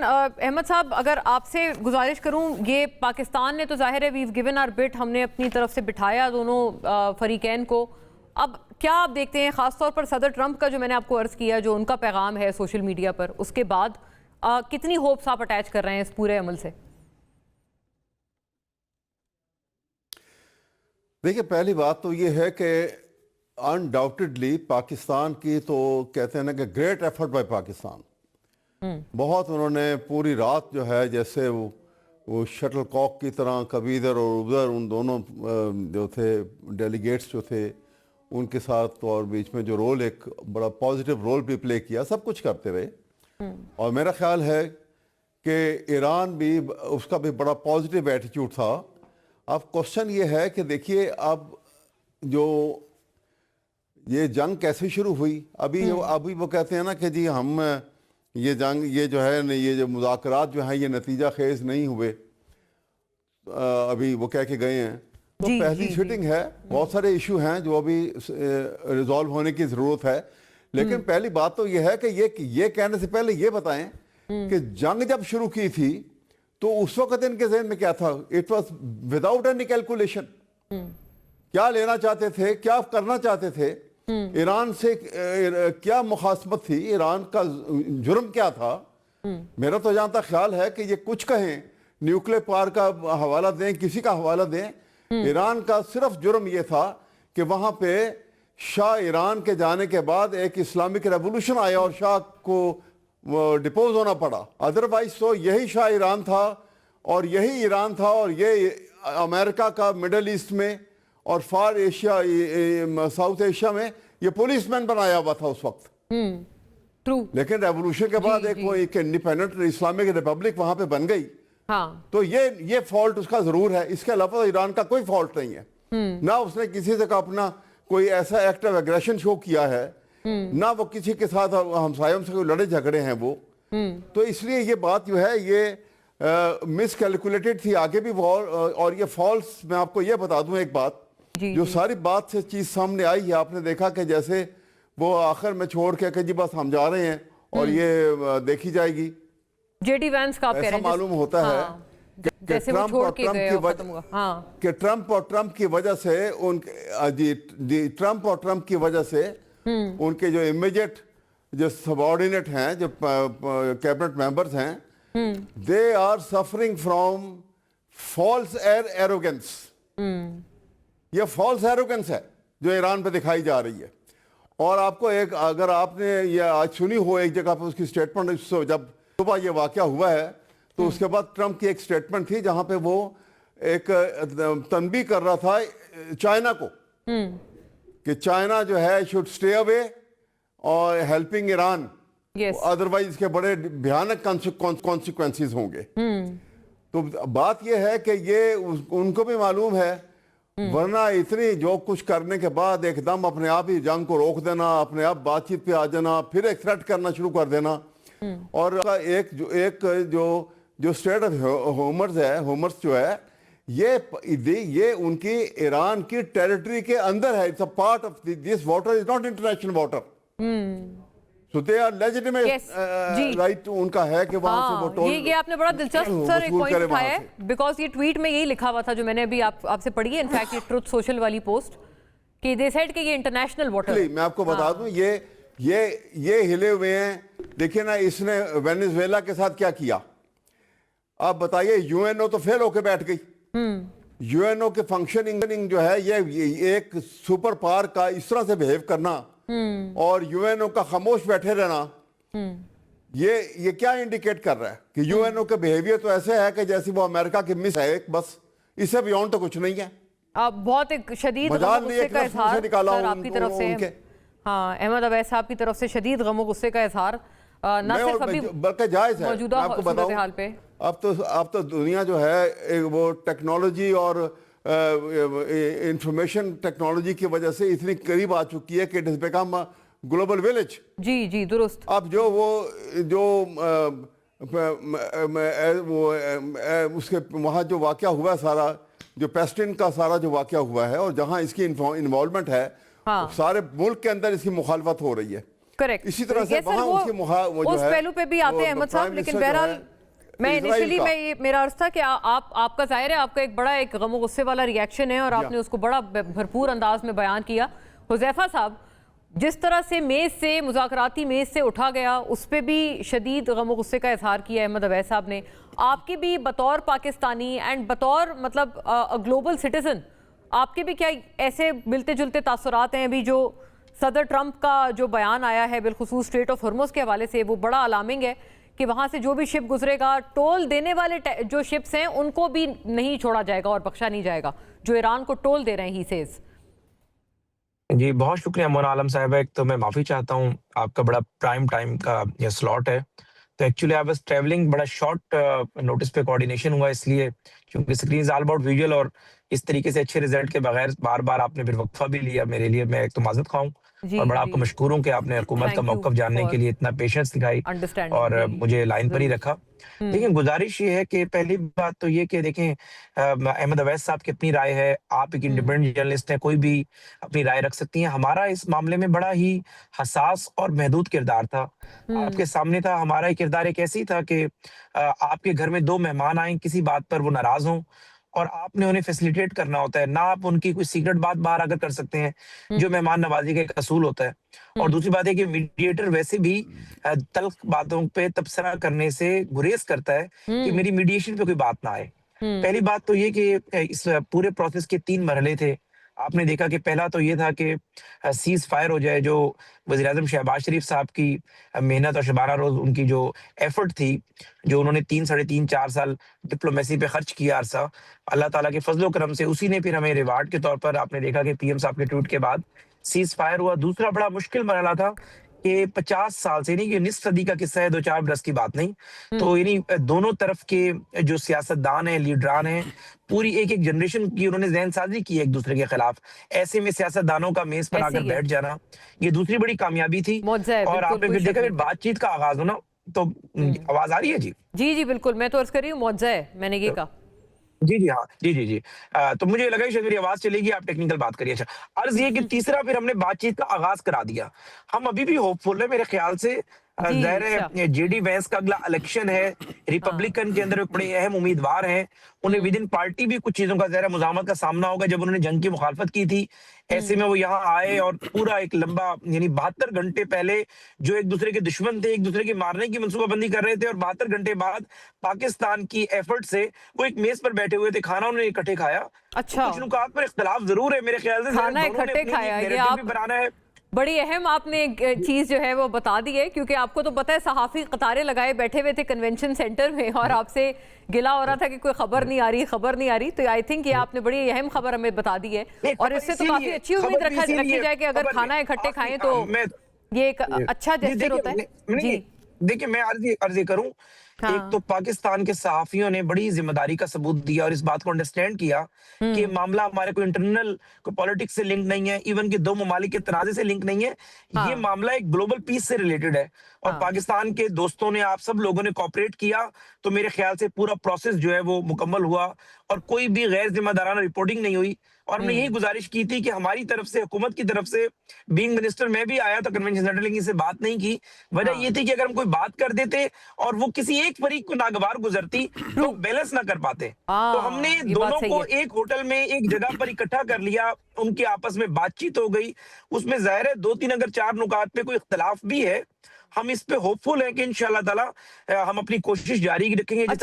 अहमद साहब, अगर आपसे गुजारिश करूं, ये पाकिस्तान ने तो जाहिर है वीव गिवन आवर बिट, हमने अपनी तरफ से बिठाया दोनों फरीकैन को। अब क्या आप देखते हैं, ख़ासतौर पर सदर ट्रंप का जो मैंने आपको अर्ज़ किया, जो उनका पैगाम है सोशल मीडिया पर, उसके बाद कितनी होप्स आप अटैच कर रहे हैं इस पूरे अमल से? देखिए, पहली बात तो ये है कि अनडाउटेडली पाकिस्तान की तो कहते हैं ना कि ग्रेट एफर्ट बाय पाकिस्तान, बहुत उन्होंने पूरी रात जो है, जैसे वो शटल कॉक की तरह कभी इधर और उधर, उन दोनों जो थे डेलीगेट्स जो थे उनके साथ, और बीच में जो रोल, एक बड़ा पॉजिटिव रोल भी प्ले किया, सब कुछ करते रहे। और मेरा ख्याल है कि ईरान भी, उसका भी बड़ा पॉजिटिव एटीट्यूड था। अब क्वेश्चन ये है कि देखिए, अब जो ये जंग कैसे शुरू हुई, अभी वो कहते हैं ना कि जी हम ये जंग, ये जो है न, ये जो मुज़ाकरात जो हैं ये नतीजा खेज नहीं हुए, अभी वो कह के गए हैं। तो पहली सिटिंग है, बहुत सारे इशू हैं जो अभी रिजॉल्व होने की ज़रूरत है। लेकिन पहली बात तो ये है कि ये कहने से पहले ये बताएं कि जंग जब शुरू की थी तो उस वक्त इनके ज़हन में क्या था? It was without any calculation. क्या लेना चाहते थे, क्या करना चाहते थे, ईरान से क्या मुखासमत थी, ईरान का जुर्म क्या था? मेरा तो जहां तक ख्याल है कि ये कुछ कहें, न्यूक्लियर पावर का हवाला दें, किसी का हवाला दें, ईरान का सिर्फ जुर्म ये था कि वहां पे शाह ईरान के जाने के बाद एक इस्लामिक रेवोल्यूशन आया और शाह को डिपोज होना पड़ा। अदरवाइज तो यही शाह ईरान था और यही ईरान था, और ये अमेरिका का मिडल ईस्ट में और फार एशिया, साउथ एशिया में ये पुलिसमैन बनाया हुआ था उस वक्त। ट्रू। लेकिन रेवोल्यूशन के बाद एक इंडिपेंडेंट इस्लामिक रिपब्लिक वहां पे बन गई। हाँ। तो ये फॉल्ट उसका जरूर है, इसके अलावा ईरान का कोई फॉल्ट नहीं है। ना उसने किसी से अपना कोई ऐसा एक्ट ऑफ एग्रेशन शो किया है, ना वो किसी के साथ हमसायों से कोई लड़े झगड़े हैं वो। तो इसलिए ये बात जो है ये मिसकैलकुलेटेड थी आगे भी वॉर। और ये फॉल्स, मैं आपको ये बता दूं एक बात, जो सारी बात से चीज सामने आई है, आपने देखा कि जैसे वो आखिर में छोड़ के कि जी बस हम जा रहे हैं और ये देखी जाएगी। जेडी वैंस का आप कह रहे हैं, मालूम होता है कि ट्रंप और ट्रंप की वजह से ट्रंप और ट्रंप की वजह से उनके जो इमीडिएट जो सबऑर्डिनेट हैं, जो कैबिनेट मेंबर्स हैं, they are suffering from false arrogance. ये फॉल्स एरोगेंस है जो ईरान पे दिखाई जा रही है। और आपको एक, अगर आपने ये आज सुनी हो एक जगह पे उसकी स्टेटमेंट, जब सुबह ये वाकया हुआ है तो उसके बाद ट्रंप की एक स्टेटमेंट थी जहां पे वो एक तनबीह कर रहा था चाइना को कि चाइना जो है शुड स्टे अवे और हेल्पिंग ईरान, अदरवाइज इसके बड़े भयानक कॉन्सिक्वेंसेस होंगे। तो बात यह है कि ये उनको भी मालूम है, वरना इतनी जो कुछ करने के बाद एकदम अपने आप ही जंग को रोक देना, अपने आप बातचीत पे आ जाना, फिर एक थ्रेट करना शुरू कर देना। और एक जो स्टेट ऑफ होमर्स जो है, ये उनकी ईरान की टेरिटरी के अंदर है। It's a part of this water, is not international water. So they are legitimate right उनका है कि वहां से वो टोल। ये आपने बड़ा दिलचस्प सर एक पॉइंट उठाया है, बिकॉज ये ट्वीट में यही लिखा हुआ था जो मैंने अभी आपसे पढ़ी है, इनफैक्ट ये ट्रुथ सोशल वाली पोस्ट, कि दे सेड कि ये इंटरनेशनल वाटर है। मैं आपको बता दूं, ये हिले हुए हैं। देखिए ना, इसने वेनेजुएला के साथ क्या किया, आप बताइए। यूएनओ तो फेल होके बैठ गई। यूएनओ के फंक्शनिंग जो है, ये एक सुपर पावर का इस तरह से बिहेव करना और यूएनओ का खामोश बैठे रहना, ये क्या इंडिकेट कर रहा है कि यूएनओ का बिहेवियर तो ऐसे है कि जैसे वो अमेरिका की मिस है बस, इससे बियॉन्ड तो कुछ नहीं है। बहुत एक शदीद गुस्से का इजहार सर आपकी तरफ से। हाँ, अहमद अवैस साहब की तरफ से शदीद गम गुस्से का इजहार, ना सिर्फ अभी बल्कि जायज है। मौजूदा हाल पे अब तो दुनिया जो है वो टेक्नोलॉजी और इंफॉर्मेशन टेक्नोलॉजी की वजह से इतनी करीब आ चुकी है कि it has become global village. जी दुरुस्त। अब उसके वहाँ जो वाकया हुआ सारा, जो पेस्टिन का सारा जो वाकया हुआ है और जहाँ इसकी इन्वॉल्वमेंट है, सारे मुल्क के अंदर इसकी मुखालफत हो रही है। करेक्ट। इसी तरह से वहाँ उसकी उस पहलू पे भी आते हैं अहमद साहब, लेकिन बहरहाल मैं इजराइल इनिशियली का। मैं ये मेरा अर्ज था कि आपका जाहिर है आपका एक बड़ा एक गम गुस्से वाला रिएक्शन है और आपने उसको बड़ा भरपूर अंदाज में बयान किया। हुज़ैफा साहब, जिस तरह से मेज़ से मुज़ाकराती मेज़ से उठा गया उस पर भी शदीद गम गुस्से का इजहार किया अहमद अवैस साहब ने। आपके भी बतौर पाकिस्तानी एंड बतौर मतलब ग्लोबल सिटीज़न आपके भी क्या ऐसे मिलते जुलते तासुरात हैं अभी जो सदर ट्रंप का जो बयान आया है बिलखुसूस स्ट्रेट ऑफ हॉर्मुज़ के हवाले से, वो बड़ा अलार्मिंग है कि वहाँ से जो भी शिप गुजरेगा, टोल देने वाले जो शिप्स हैं उनको भी नहीं छोड़ा जाएगा और बख्शा नहीं जाएगा जो ईरान को टोल दे रहे हैं, ही सेज। जी, बहुत शुक्रिया मोना आलम साहिबा। एक तो मैं माफ़ी चाहता हूँ, आपका बड़ा प्राइम टाइम का ये स्लॉट है। तो एक्चुअली आई वाज़ ट्रैवलिंग, बड़ा शॉर्ट नोटिस पे कोऑर्डिनेशन हुआ इसलिए, क्योंकि screen is all about visual और इस तरीके से अच्छे रिजल्ट के बगैर बार-बार आपने फिर वक़्फ़ा भी लिया मेरे लिए। मैं एक तो माज़रत ख़्वाह हूँ जी और बड़ा आपको जी, मशकूर हूँ कि आपने हुकूमत का थैंक यू मौक़िफ़ जानने के फॉर लिए इतना पेशेंस दिखाई अंडरस्टैंडिंग। और जी जी, मुझे लाइन पर ही ज़रूर। रखा। देखिए, गुज़ारिश ये है कि पहली बात तो ये कि देखें, अहमद अवैस साहब की अपनी राय है, आप एक इंडिपेंडेंट जर्नलिस्ट हैं, कोई भी अपनी राय रख सकती हैं। हमारा इस मामले में बड़ा ही हसास और महदूद किरदार था। आपके सामने था, हमारा ये किरदार एक ऐसे ही था कि आपके घर में 2 मेहमान आएँ, किसी बात पर वो नाराज़ हों और आपने उन्हें फैसिलिटेट करना होता है। ना आप उनकी कोई सीक्रेट बात बाहर आकर कर सकते हैं, जो मेहमान नवाज़ी का एक असूल होता है। और दूसरी बात है कि मीडिएटर वैसे भी तल्ख़ बातों पे तबसरा करने से गुरेज़ करता है कि मेरी मीडिएशन पे कोई बात ना आए। पहली बात तो ये कि इस पूरे प्रोसेस के 3 मरहले थे। आपने देखा कि पहला तो ये था कि सीज़ फायर हो जाए, जो वज़ीर-ए-आज़म शहबाज शरीफ साहब की मेहनत और शबाना रोज़ उनकी जो एफ़र्ट थी, जो उन्होंने 3 साढ़े 3 4 साल डिप्लोमेसी पे खर्च किया अरसा, अल्लाह ताला के फ़ज़ल व करम से उसी ने फिर हमें रिवार्ड के तौर पर, आपने देखा कि पीएम साहब के ट्वीट के बाद सीज़ फायर हुआ। दूसरा बड़ा मुश्किल मरहला था कि 50 साल से, नहीं कि निस्फ़ सदी का किस्सा है, 2-4 बरस की बात नहीं। तो यानी दोनों तरफ के जो सियासतदान हैं, लीडरान हैं, पूरी एक-एक जनरेशन की उन्होंने ज़हनसाज़ी की है एक-दूसरे के खिलाफ। ऐसे में सियासतदानों का मेज़ पर ऐसे आकर ही है, बैठ जाना, ये दूसरी बड़ी कामयाबी थी। मुआवजा है, और बिल्कुल आपने कोई फिर शक देखा फिर नहीं। बातचीत का आगाज़ होना, तो आवाज़ आ रही है जी? जी जी बिल्कुल, मैं तो अर्ज कर रही हूँ मुआवजा है, मैंने ये कहा। जी, जी, हाँ। जी, जी, जी। तो मुझे लगा कि शायद मेरी आवाज़ चलेगी, आप टेक्निकल बात करिए। अच्छा, अर्ज़ ये कि तीसरा फिर हमने बातचीत का आगाज़ करा दिया। हम अभी भी होपफुल हैं मेरे ख़्याल से। जी ज़ाहिर अच्छा, है जेडी वैंस का अगला इलेक्शन है, हाँ, रिपब्लिकन के अंदर एक बड़े अहम उम्मीदवार हैं। उन्हें विद इन पार्टी भी कुछ चीज़ों का ज़ाहिर है मुज़ाहमत का सामना होगा। जब उन्होंने जंग की मुखालफत की थी, ऐसे में वो यहाँ आए और पूरा एक लंबा, यानी 72 घंटे पहले जो एक-दूसरे के दुश्मन थे, एक-दूसरे की मारने की मनसूबाबंदी कर रहे थे और 72 घंटे बाद पाकिस्तान की एफर्ट से वो एक मेज़ पर बैठे हुए थे, खाना उन्होंने इकट्ठे खाया। तो अच्छा, कुछ नुकात पर इख्तिलाफ ज़रूर है मेरे ख्याल से, ज़रा खाना दोनों ने इकट्ठे अपनी-अपनी खाया, एक ये नैरेटिव भी आप बनाना है। बड़ी अहम आपने एक चीज जो है वो बता दी है, क्योंकि आपको तो पता है सहाफी कतारें लगाए बैठे हुए थे कन्वेंशन सेंटर में और आपसे गिला हो रहा था कि कोई खबर नहीं आ रही, खबर नहीं आ रही। तो आई थिंक ये आपने बड़ी अहम खबर हमें बता दी है नहीं, और खबर इससे तो काफी इसीलिए, अच्छी उम्मीद खबर भी रखी इसीलिए, जाए कि अगर खबर खाना इकट्ठे आखिरी, खाएं तो मैं ये एक अच्छा जी, जेस्चर होता है। देखिए, नहीं, जी देखिए, मैं अर्ज़ ये करूँ, एक तो हाँ, पाकिस्तान के सहाफ़ियों ने बड़ी ज़िम्मेदारी का सबूत दिया और इस बात को अंडरस्टैंड किया कि ये मामला हमारे कोई इंटरनल कोई पॉलिटिक्स से लिंक नहीं है, इवन कि 2 ममालिक के तनाज़े से लिंक नहीं है। ये हाँ, मामला एक ग्लोबल पीस से रिलेटेड है और हाँ, पाकिस्तान के दोस्तों ने, आप सब लोगों ने कोऑपरेट किया, तो मेरे ख़्याल से पूरा प्रोसेस जो है वो मुकम्मल हुआ और कोई भी गैर ज़िम्मेदाराना रिपोर्टिंग नहीं हुई। और हमने यही गुज़ारिश की थी कि हमारी तरफ से, हुकूमत की तरफ से, बीइंग मिनिस्टर मैं भी आया था कन्वेंशन सेंटर, लेकिन इससे बात नहीं की। वजह ये हाँ, थी कि अगर हम कोई बात कर देते और वो किसी एक फरीक को नागवार गुजरती, ट्रू, तो बैलेंस ना कर पाते। तो हमने ये बात दोनों सही को है। एक होटल में एक जगह पर इकट्ठा कर लिया, उनकी आपस में बातचीत हो गई। उसमें ज़ाहिर है 2-3 अगर 4 नुकात पे कोई इख्तिलाफ भी है, हम इस पे होपफुल हैं कि इंशाअल्लाह ताला हम अपनी कोशिश जारी रखेंगे। अच्छा,